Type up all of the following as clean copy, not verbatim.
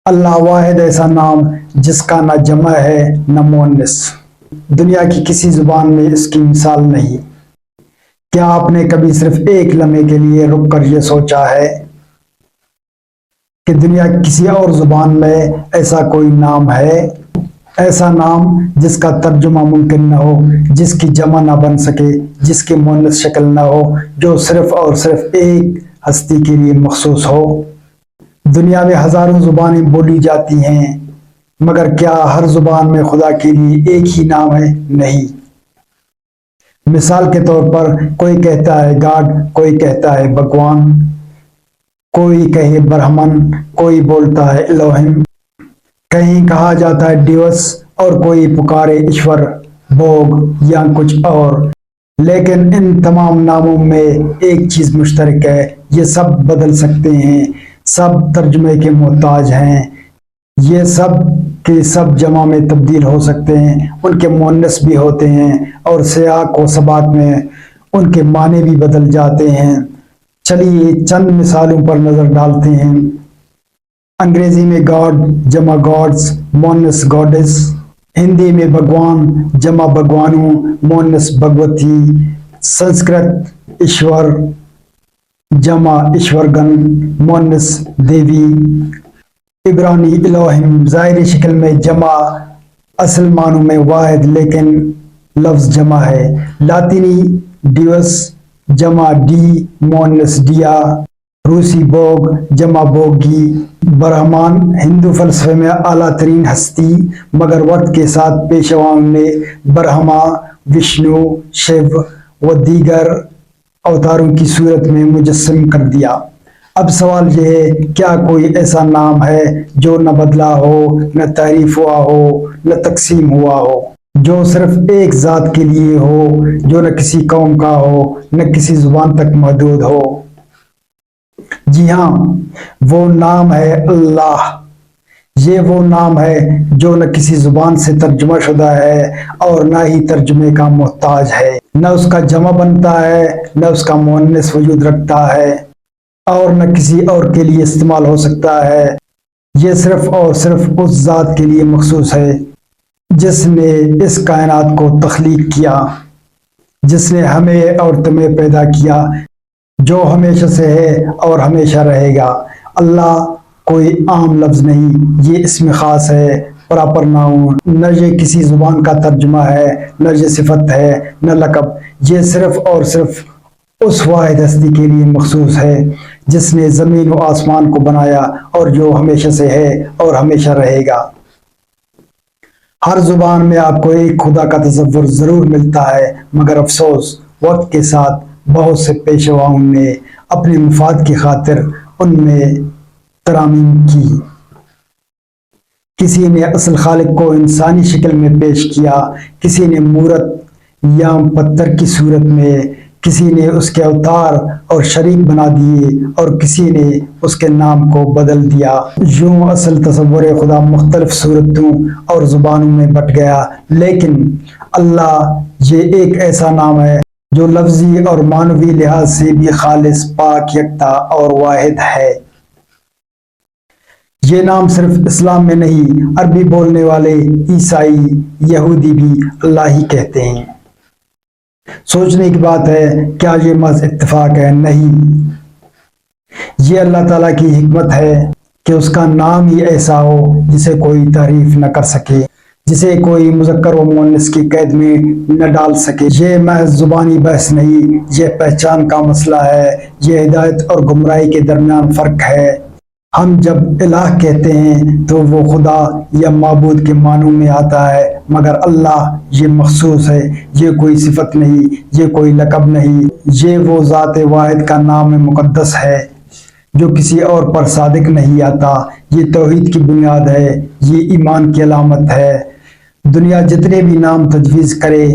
اللہ واحد ایسا نام جس کا نہ جمع ہے نہ مؤنث، دنیا کی کسی زبان میں اس کی مثال نہیں۔ کیا آپ نے کبھی صرف ایک لمحے کے لیے رک کر یہ سوچا ہے کہ دنیا کی کسی اور زبان میں ایسا کوئی نام ہے، ایسا نام جس کا ترجمہ ممکن نہ ہو، جس کی جمع نہ بن سکے، جس کی مؤنث شکل نہ ہو، جو صرف اور صرف ایک ہستی کے لیے مخصوص ہو؟ دنیا میں ہزاروں زبانیں بولی جاتی ہیں، مگر کیا ہر زبان میں خدا کے لیے ایک ہی نام ہے؟ نہیں۔ مثال کے طور پر کوئی کہتا ہے گاڈ، کوئی کہتا ہے بھگوان، کوئی کہے برہمن، کوئی بولتا ہے الوہم، کہیں کہا جاتا ہے ڈیوس اور کوئی پکارے ایشور، بوگ یا کچھ اور۔ لیکن ان تمام ناموں میں ایک چیز مشترک ہے، یہ سب بدل سکتے ہیں، سب ترجمے کے محتاج ہیں، یہ سب کے سب جمع میں تبدیل ہو سکتے ہیں، ان کے مؤنث بھی ہوتے ہیں، اور سیاق و سباق میں ان کے معنی بھی بدل جاتے ہیں۔ چلیے چند مثالوں پر نظر ڈالتے ہیں۔ انگریزی میں گاڈ جمع گاڈز مؤنث گاڈز، ہندی میں بھگوان جمع بھگوانوں مؤنث بھگوتی، سنسکرت ایشور جمع ایشورگن مؤنث دیوی، عبرانی الوہم ظاہری شکل میں جمع، اصل معنوں میں واحد لیکن لفظ جمع ہے، لاطینی ڈیوس جمع ڈی مؤنث ڈیا، روسی بوگ جمع بوگی، برہمان ہندو فلسفے میں اعلیٰ ترین ہستی، مگر وقت کے ساتھ پیشواؤں نے برہما، وشنو، شیو و دیگر اوتاروں کی صورت میں مجسم کر دیا۔ اب سوال یہ ہے، کیا کوئی ایسا نام ہے جو نہ بدلا ہو، نہ تعریف ہوا ہو، نہ تقسیم ہوا ہو، جو صرف ایک ذات کے لیے ہو، جو نہ کسی قوم کا ہو، نہ کسی زبان تک محدود ہو؟ جی ہاں، وہ نام ہے اللہ۔ یہ وہ نام ہے جو نہ کسی زبان سے ترجمہ شدہ ہے اور نہ ہی ترجمے کا محتاج ہے، نہ اس کا جمع بنتا ہے، نہ اس کا مؤنث وجود رکھتا ہے، اور نہ کسی اور کے لیے استعمال ہو سکتا ہے۔ یہ صرف اور صرف اس ذات کے لیے مخصوص ہے جس نے اس کائنات کو تخلیق کیا، جس نے ہمیں اور تمہیں پیدا کیا، جو ہمیشہ سے ہے اور ہمیشہ رہے گا۔ اللہ کوئی عام لفظ نہیں، یہ اسم خاص ہے، پراپر ناؤن، نہ یہ کسی زبان کا ترجمہ ہے، نہ یہ صفت ہے، نہ لقب۔ یہ صرف اور صرف اس واحد ہستی کے لیے مخصوص ہے جس نے زمین و آسمان کو بنایا اور جو ہمیشہ سے ہے اور ہمیشہ رہے گا۔ ہر زبان میں آپ کو ایک خدا کا تصور ضرور ملتا ہے، مگر افسوس وقت کے ساتھ بہت سے پیشواؤں نے اپنے مفاد کی خاطر ان میں ترامیم کی۔ کسی نے اصل خالق کو انسانی شکل میں پیش کیا، کسی نے مورت یا پتھر کی صورت میں، کسی نے اس کے اوتار اور شریک بنا دیے، اور کسی نے اس کے نام کو بدل دیا۔ یوں اصل تصور خدا مختلف صورتوں اور زبانوں میں بٹ گیا، لیکن اللہ یہ ایک ایسا نام ہے جو لفظی اور معنوی لحاظ سے بھی خالص، پاک، یکتا اور واحد ہے۔ یہ نام صرف اسلام میں نہیں، عربی بولنے والے عیسائی، یہودی بھی اللہ ہی کہتے ہیں۔ سوچنے کی بات ہے، کیا یہ محض اتفاق ہے؟ نہیں، یہ اللہ تعالیٰ کی حکمت ہے کہ اس کا نام ہی ایسا ہو جسے کوئی تعریف نہ کر سکے، جسے کوئی مذکر و مؤنث کی قید میں نہ ڈال سکے۔ یہ محض زبانی بحث نہیں، یہ پہچان کا مسئلہ ہے، یہ ہدایت اور گمراہی کے درمیان فرق ہے۔ ہم جب الہ کہتے ہیں تو وہ خدا یا معبود کے معنوں میں آتا ہے، مگر اللہ یہ مخصوص ہے، یہ کوئی صفت نہیں، یہ کوئی لقب نہیں، یہ وہ ذات واحد کا نام مقدس ہے جو کسی اور پر صادق نہیں آتا۔ یہ توحید کی بنیاد ہے، یہ ایمان کی علامت ہے۔ دنیا جتنے بھی نام تجویز کرے،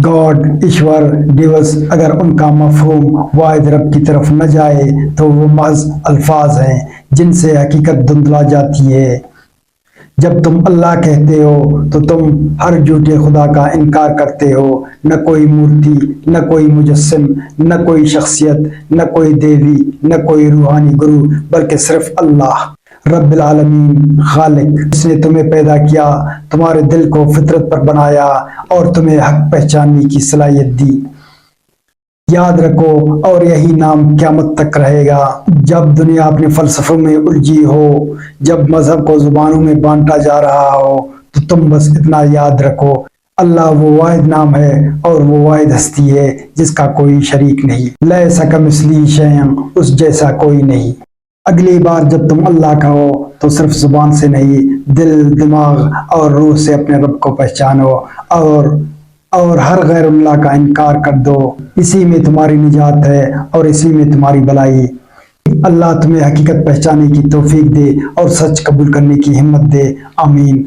گاڈ، ایشور، ڈیوس، اگر ان کا مفہوم واحد رب کی طرف نہ جائے تو وہ محض الفاظ ہیں جن سے حقیقت دھندلا جاتی ہے۔ جب تم اللہ کہتے ہو تو تم ہر جھوٹے خدا کا انکار کرتے ہو، نہ کوئی مورتی، نہ کوئی مجسم، نہ کوئی شخصیت، نہ کوئی دیوی، نہ کوئی روحانی گرو، بلکہ صرف اللہ۔ رب العالمین خالق، جس نے تمہیں پیدا کیا، تمہارے دل کو فطرت پر بنایا اور تمہیں حق پہچاننے کی صلاحیت دی۔ یاد رکھو اور یہی نام قیامت تک رہے گا۔ جب دنیا اپنے فلسفوں میں الجھی ہو، جب مذہب کو زبانوں میں بانٹا جا رہا ہو، تو تم بس اتنا یاد رکھو، اللہ وہ واحد نام ہے اور وہ واحد ہستی ہے جس کا کوئی شریک نہیں۔ لیس کمثلہ شیء، اس جیسا کوئی نہیں۔ اگلی بار جب تم اللہ کہو تو صرف زبان سے نہیں، دل، دماغ اور روح سے اپنے رب کو پہچانو اور ہر غیر اللہ کا انکار کر دو۔ اسی میں تمہاری نجات ہے اور اسی میں تمہاری بلائی۔ اللہ تمہیں حقیقت پہچانے کی توفیق دے اور سچ قبول کرنے کی ہمت دے، آمین۔